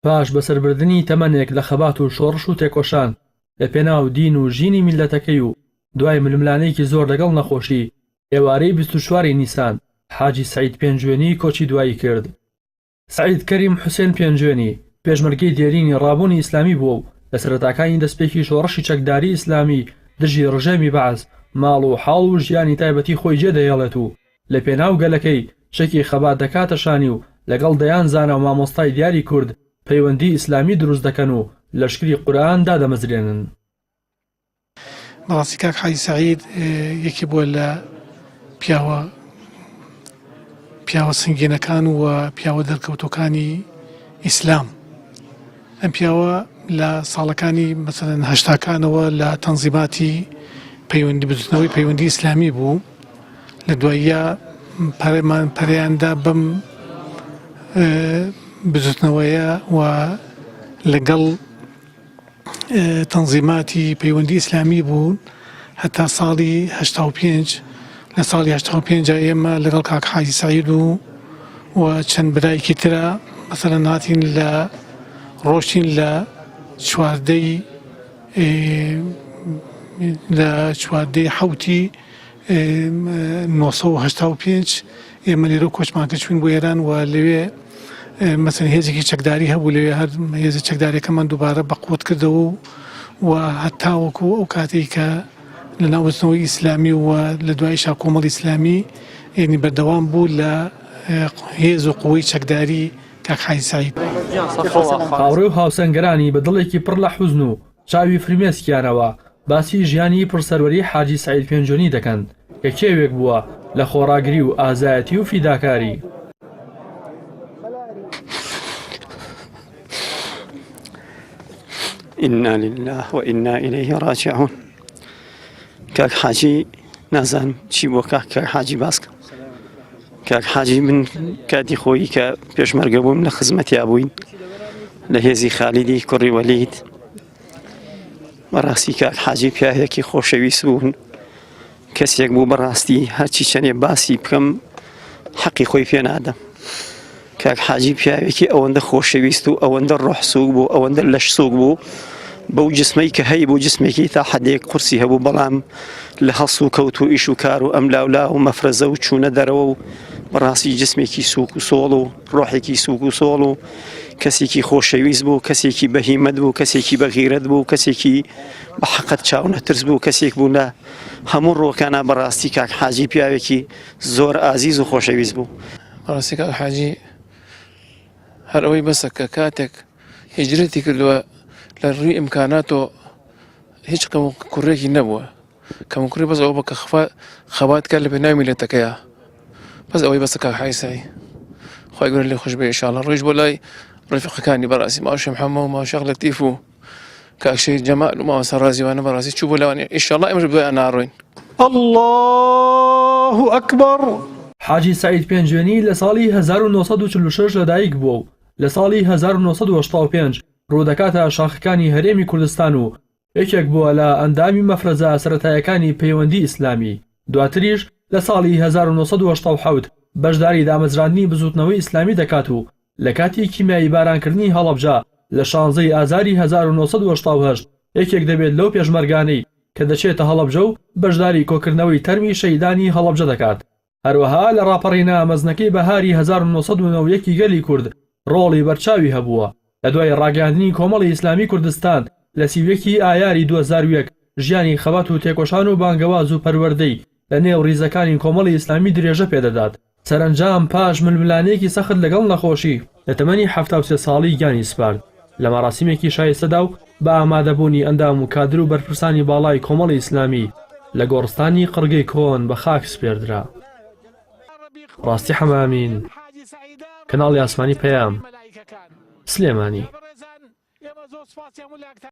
پاش بەسەربردنی تەمەنێک لە خەبات و شۆڕش و تێکۆشان لە پێناو دین و ژینی میلەتەکەی و دوای ململانەیەکی زۆر لەگەڵ نەخۆشی ئێوارەی 24 نیسان حاجی سەعید پێنجوێنی کۆچی دوایی کرد. سەعید کەریم حوسێن پێنجوێنی پێشمەرگەی دێرینی ڕابوونی ئیسلامی بووە و لە سەرەتاکانی دەستپێکی شۆڕشی چەکداری ئیسلامی دژی ڕژێمی بەعەز ماڵ و حاڵ و ژیانی تایبەتی خۆی جێدەهێڵێت و لە پێناو گەلەکەی شەکی خەبات دەکاتە شانی و لەگەڵ دەیان زانە و مامۆستای دیاری کورد پەیوەندی ئیسلامی دروست دەکەن و لەشکری قورئان دادەمەزرێنن. بەڕاستی کاک حاجی سەعید یەکی بووە لە پیاوە سنگینەکان و پیاوە دەرکەوتوەکانی ئیسلام. ئەم پیاوە لە ساڵەکانی مەسەلەن هەشتاکانەوە لە تەنزیماتی بزوتنەوەی پەیوەندی ئیسلامی بوو. لە دواییە پەرەیاندا بەم بزوتنەوەیە و لەگەڵ تەنزیماتی پەیوەندی ئیسلامی بوون هەتا ساڵی 85. لە ساڵی 85 ئێمە لەگەڵ کاک حاجی سەعید و چەند برایەکی ترە مەسەلەن هاتین لە ڕۆشتین لە چواردەی حەوتی 1985 ئێمە لێرە کۆچمانکە چوین بۆ ئێران و لەوێ مەسەلەن هێزێکی چەکداری هەبوو لەوێ هەر هێزە چەکداریەکەمان دووبارە بەقوت کردەوە و هەتاوەکو ئەو کاتێک کە لە ناوچەوەی ئیسلامی و لە دواییشا کۆمەڵی ئیسلامی یعنی بەردەوام بوو لە هێز و قووەی چەکداری کاک حاجی سەعید. هاوڕێ و هاوسەنگەرانی بە دڵێکی پڕ لە حوزن و چاوی فرمێسکیانەوە باسی ژیانی پرسەروەری حاجی سەعید پێنجوێنی دەکەن کە کێوێک بووە لە خۆڕاگری و ئازایەتی و فیداکاری. إنا لله وإنا إليه راجعون. کاک حاجی نازان چی بۆ کاک حاجی باسکە. کاک حاجی من کاتی خۆی کە پێشمەرگە بووم لە خزمەتیا بووین لە هێزی خالیدی کوڕی وەلید. بەڕاستی کاک حاجی پیاوێکی خۆشەویست بوون، کەسێک بوو بەڕاستی هەرچی چەندێ باسی بکەم حەقی خۆی پێ نادەم. کاک حاجی پیاوێکی ئەوەندە خۆشەویست و ئەوەندە ڕۆحسووک بوو، ئەوەندە لەشسووک بوو بەو جسمەی کە هەی بوو جسمێکی تا حەدێک قورسی هەبوو، بەڵام لە هەڵس و کەوت و ئیش و کار و ئەم لاولا و مەفرەزە و چوونە دەرەوە و بەڕاستی جسمێکی سووک و سۆڵ و ڕۆحێکی سووک و سۆڵ و کەسێکی خۆشەویست بوو، کەسێکی بەهیمەت بوو، کەسێکی بەغیرەت بوو، کەسێکی بە حەقەت چاو نەترس بوو، کەسێک بوو لە هەموو ڕۆکانە بەڕاستی کاک حاجی پیاوێکی زۆر ئازیز و خۆشەویست بوو. بەڕاستی کاک حاجی هەر ئەوەی بەسە کە کاتێک هیجرەتی کردووە لە ڕووی ئیمکاناتەوە هیچ کوڕێکی نەبووە، کەمکوڕی بەس ئەوە بە کە خەبات کات لە پێناوی میلەتەکەیە، بەس ئەوەی بەسە کاک حاجی سەعید خۆی گەورە لێ خۆش بێ ئینشاءڵڵا. ڕۆیش بۆ لای ڕەفیقەکانی بەڕاستی ماوەشێ محەممەد و ماوەشێخ لەتیف و کاک شەید جەمال و ماوە سەرڕازیوانە بەڕاستی چوو بۆ لەوانێ ئینشاءڵڵا ئێمەش بدوایان ناڕۆین. الله ئەکبەر. حاجی سەعید پێنجوێنی لە ساڵی 1946 لەدایک بووە و لە ساڵی 1985 ڕوودەکاتە شاخەکانی هەرێمی کوردستان و یەکێک بووە لە ئەندامی مەفرەزە سەرەتایەکانی پەیوەندی ئیسلامی. دواتریش لە ساڵی 1970 بەشداری دامەزراندنی بزوتنەوەی ئیسلامی دەکات و لە کاتی کیمیایی بارانکردنی هەڵەبجە لە 16 ئازاری 1970 یەکێک دەبێت لەو پێشمەرگانەی کە دەچێتە هەڵەبجە و بەشداری کۆکردنەوەی تەرمی شەیدانی هەڵەبجە دەکات. هەروەها لە ڕاپەڕینە مەزنەکەی بەهاری 1991 گەلی کورد ڕۆڵی بەرچاوی هەبووە. لە دوای ڕاگەاندنی کۆمەڵی ئیسلامی کوردستان لە سیوێکی ئایاری 2001 ژیانی خەبات و تێکۆشان و بانگەواز و پەروەردەی لە نێو ڕیزەکانی کۆمەڵی ئیسلامی درێژە پێدەدات. سەرنجام پاش ململانەیەکی سەخت لەگەڵ نەخۆشی لە تەمەنی 73 ساڵی گیانی سپارد. لە مەراسیمێکی شایستەدا و بە ئامادەبوونی ئەندام و کادر و بەرپرسانی باڵای کۆمەڵی ئیسلامی لە گۆڕستانی قڕگەی کۆن بە خاک سپێردرا. ڕاستی حەمامین، کەناڵی ئاسمانی پەیام، سلێمانی.